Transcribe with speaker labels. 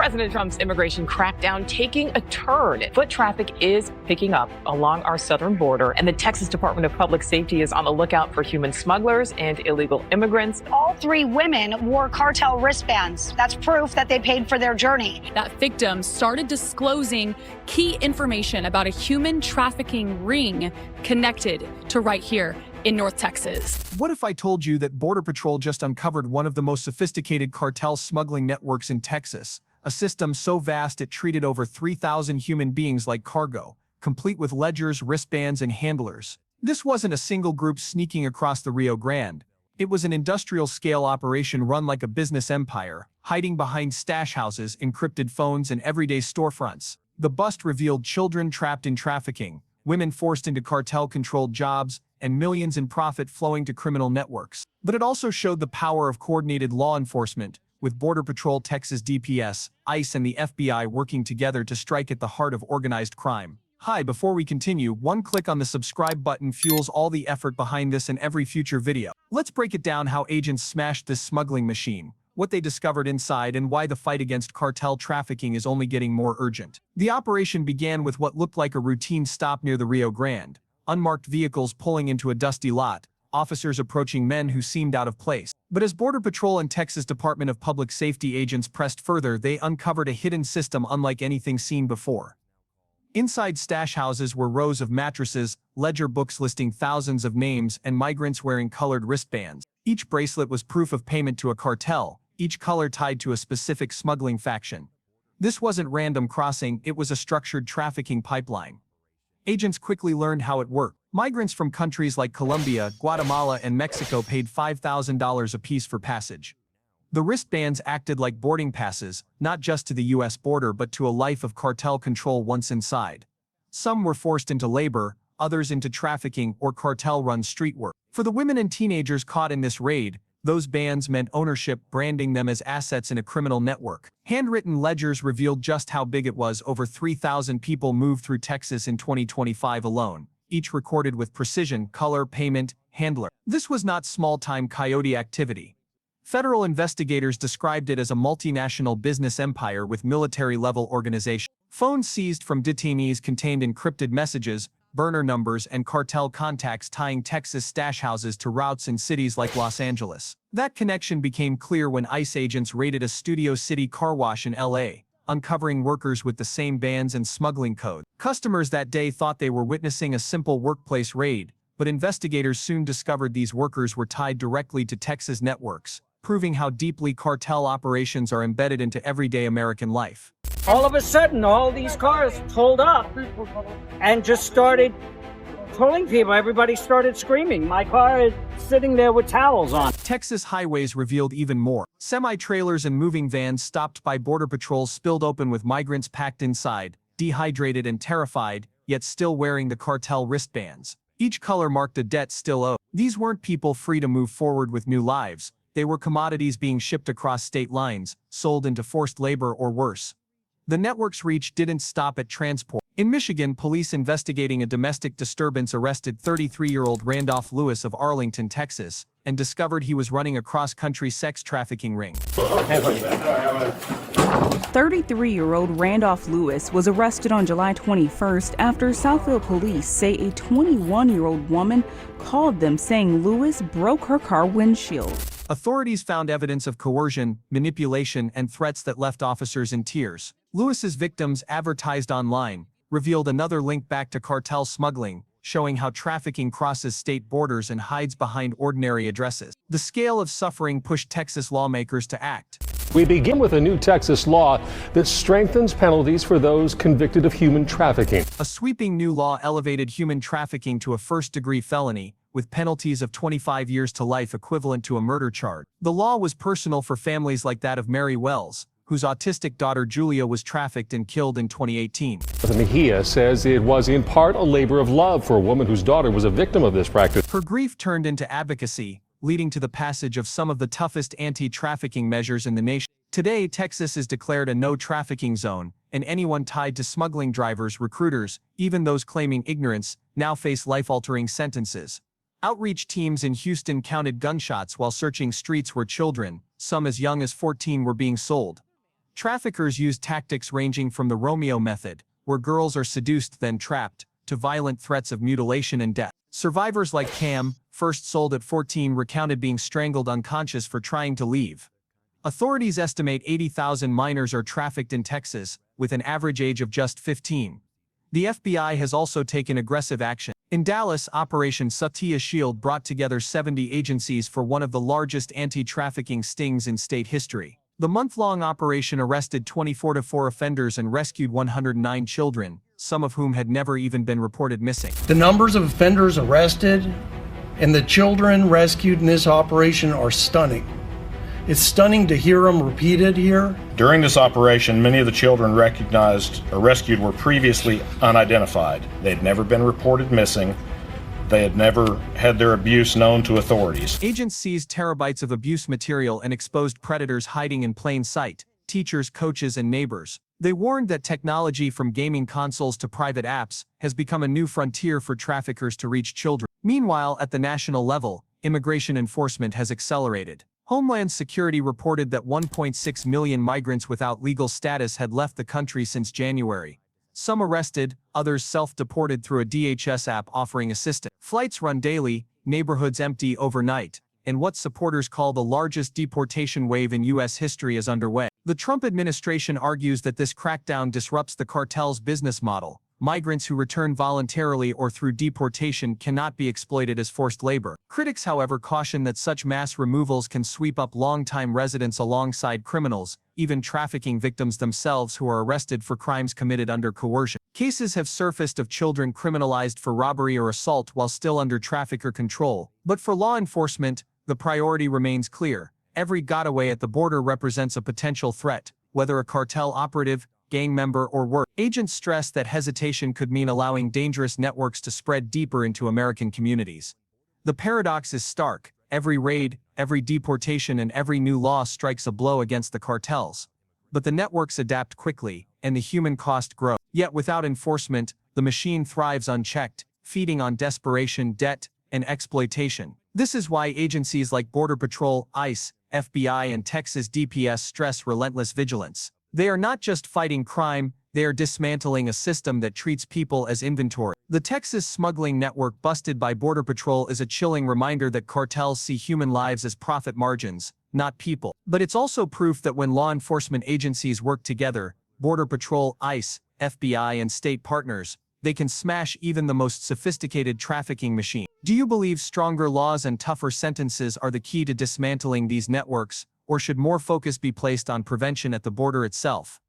Speaker 1: President Trump's immigration crackdown taking a turn. Foot traffic is picking up along our southern border, and the Texas Department of Public Safety is on the lookout for human smugglers and illegal immigrants.
Speaker 2: All three women wore cartel wristbands. That's proof that they paid for their journey.
Speaker 3: That victim started disclosing key information about a human trafficking ring connected to right here in North Texas.
Speaker 4: What if I told you that Border Patrol just uncovered one of the most sophisticated cartel smuggling networks in Texas? A system so vast it treated over 3,000 human beings like cargo, complete with ledgers, wristbands, and handlers. This wasn't a single group sneaking across the Rio Grande. It was an industrial-scale operation run like a business empire, hiding behind stash houses, encrypted phones, and everyday storefronts. The bust revealed children trapped in trafficking, women forced into cartel-controlled jobs, and millions in profit flowing to criminal networks. But it also showed the power of coordinated law enforcement, with Border Patrol, Texas DPS, ICE, and the FBI working together to strike at the heart of organized crime. Hi, before we continue, one click on the subscribe button fuels all the effort behind this and every future video. Let's break it down how agents smashed this smuggling machine, what they discovered inside, and why the fight against cartel trafficking is only getting more urgent. The operation began with what looked like a routine stop near the Rio Grande. Unmarked vehicles pulling into a dusty lot, officers approaching men who seemed out of place. But as Border Patrol and Texas Department of Public Safety agents pressed further, they uncovered a hidden system unlike anything seen before. Inside stash houses were rows of mattresses, ledger books listing thousands of names, and migrants wearing colored wristbands. Each bracelet was proof of payment to a cartel, each color tied to a specific smuggling faction. This wasn't random crossing, it was a structured trafficking pipeline. Agents quickly learned how it worked. Migrants from countries like Colombia, Guatemala, and Mexico paid $5,000 apiece for passage. The wristbands acted like boarding passes, not just to the U.S. border but to a life of cartel control once inside. Some were forced into labor, others into trafficking or cartel-run street work. For the women and teenagers caught in this raid, those bands meant ownership, branding them as assets in a criminal network. Handwritten ledgers revealed just how big it was. Over 3,000 people moved through Texas in 2025 alone, each recorded with precision, color, payment, handler. This was not small-time coyote activity. Federal investigators described it as a multinational business empire with military-level organization. Phones seized from detainees contained encrypted messages, burner numbers, and cartel contacts tying Texas stash houses to routes in cities like Los Angeles. That connection became clear when ICE agents raided a Studio City car wash in LA, uncovering workers with the same bands and smuggling code. Customers that day thought they were witnessing a simple workplace raid, but investigators soon discovered these workers were tied directly to Texas networks, proving how deeply cartel operations are embedded into everyday American life.
Speaker 5: All of a sudden, all these cars pulled up and just started pulling people. Everybody started screaming. My car is sitting there with towels on.
Speaker 4: Texas highways revealed even more. Semi-trailers and moving vans stopped by Border Patrol spilled open with migrants packed inside, dehydrated and terrified, yet still wearing the cartel wristbands. Each color marked a debt still owed. These weren't people free to move forward with new lives. They were commodities being shipped across state lines, sold into forced labor or worse. The network's reach didn't stop at transport. In Michigan, police investigating a domestic disturbance arrested 33-year-old Randolph Lewis of Arlington, Texas, and discovered he was running a cross-country sex trafficking ring.
Speaker 6: 33-year-old Randolph Lewis was arrested on July 21st after Southfield police say a 21-year-old woman called them saying Lewis broke her car windshield.
Speaker 4: Authorities found evidence of coercion, manipulation, and threats that left officers in tears. Lewis's victims, advertised online, revealed another link back to cartel smuggling, showing how trafficking crosses state borders and hides behind ordinary addresses. The scale of suffering pushed Texas lawmakers to act.
Speaker 7: We begin with a new Texas law that strengthens penalties for those convicted of human trafficking.
Speaker 4: A sweeping new law elevated human trafficking to a first-degree felony, with penalties of 25 years to life equivalent to a murder charge. The law was personal for families like that of Mary Wells, whose autistic daughter Julia was trafficked and killed in 2018.
Speaker 7: Mejia says it was in part a labor of love for a woman whose daughter was a victim of this practice.
Speaker 4: Her grief turned into advocacy, leading to the passage of some of the toughest anti-trafficking measures in the nation. Today, Texas is declared a no-trafficking zone, and anyone tied to smuggling drivers, recruiters, even those claiming ignorance, now face life-altering sentences. Outreach teams in Houston counted gunshots while searching streets where children, some as young as 14, were being sold. Traffickers use tactics ranging from the Romeo method, where girls are seduced then trapped, to violent threats of mutilation and death. Survivors like Cam, first sold at 14, recounted being strangled unconscious for trying to leave. Authorities estimate 80,000 minors are trafficked in Texas, with an average age of just 15. The FBI has also taken aggressive action. In Dallas, Operation Satya Shield brought together 70 agencies for one of the largest anti-trafficking stings in state history. The month-long operation arrested 24 offenders and rescued 109 children, some of whom had never even been reported missing.
Speaker 8: The numbers of offenders arrested and the children rescued in this operation are stunning. It's stunning to hear them repeated here.
Speaker 9: During this operation, many of the children recognized or rescued were previously unidentified. They had never been reported missing. They had never had their abuse known to authorities.
Speaker 4: Agents seized terabytes of abuse material and exposed predators hiding in plain sight: teachers, coaches, and neighbors. They warned that technology, from gaming consoles to private apps, has become a new frontier for traffickers to reach children. Meanwhile, at the national level, immigration enforcement has accelerated. Homeland Security reported that 1.6 million migrants without legal status had left the country since January. Some arrested, others self-deported through a DHS app offering assistance. Flights run daily, neighborhoods empty overnight, and what supporters call the largest deportation wave in U.S. history is underway. The Trump administration argues that this crackdown disrupts the cartel's business model. Migrants who return voluntarily or through deportation cannot be exploited as forced labor. Critics, however, caution that such mass removals can sweep up long-time residents alongside criminals, even trafficking victims themselves who are arrested for crimes committed under coercion. Cases have surfaced of children criminalized for robbery or assault while still under trafficker control. But for law enforcement, the priority remains clear. Every getaway at the border represents a potential threat, whether a cartel operative, gang member, or worse. Agents stress that hesitation could mean allowing dangerous networks to spread deeper into American communities. The paradox is stark. Every raid, every deportation, and every new law strikes a blow against the cartels. But the networks adapt quickly, and the human cost grows. Yet without enforcement, the machine thrives unchecked, feeding on desperation, debt, and exploitation. This is why agencies like Border Patrol, ICE, FBI, and Texas DPS stress relentless vigilance. They are not just fighting crime, they are dismantling a system that treats people as inventory. The Texas smuggling network busted by Border Patrol is a chilling reminder that cartels see human lives as profit margins, not people. But it's also proof that when law enforcement agencies work together, Border Patrol, ICE, FBI, and state partners, they can smash even the most sophisticated trafficking machine. Do you believe stronger laws and tougher sentences are the key to dismantling these networks, or should more focus be placed on prevention at the border itself?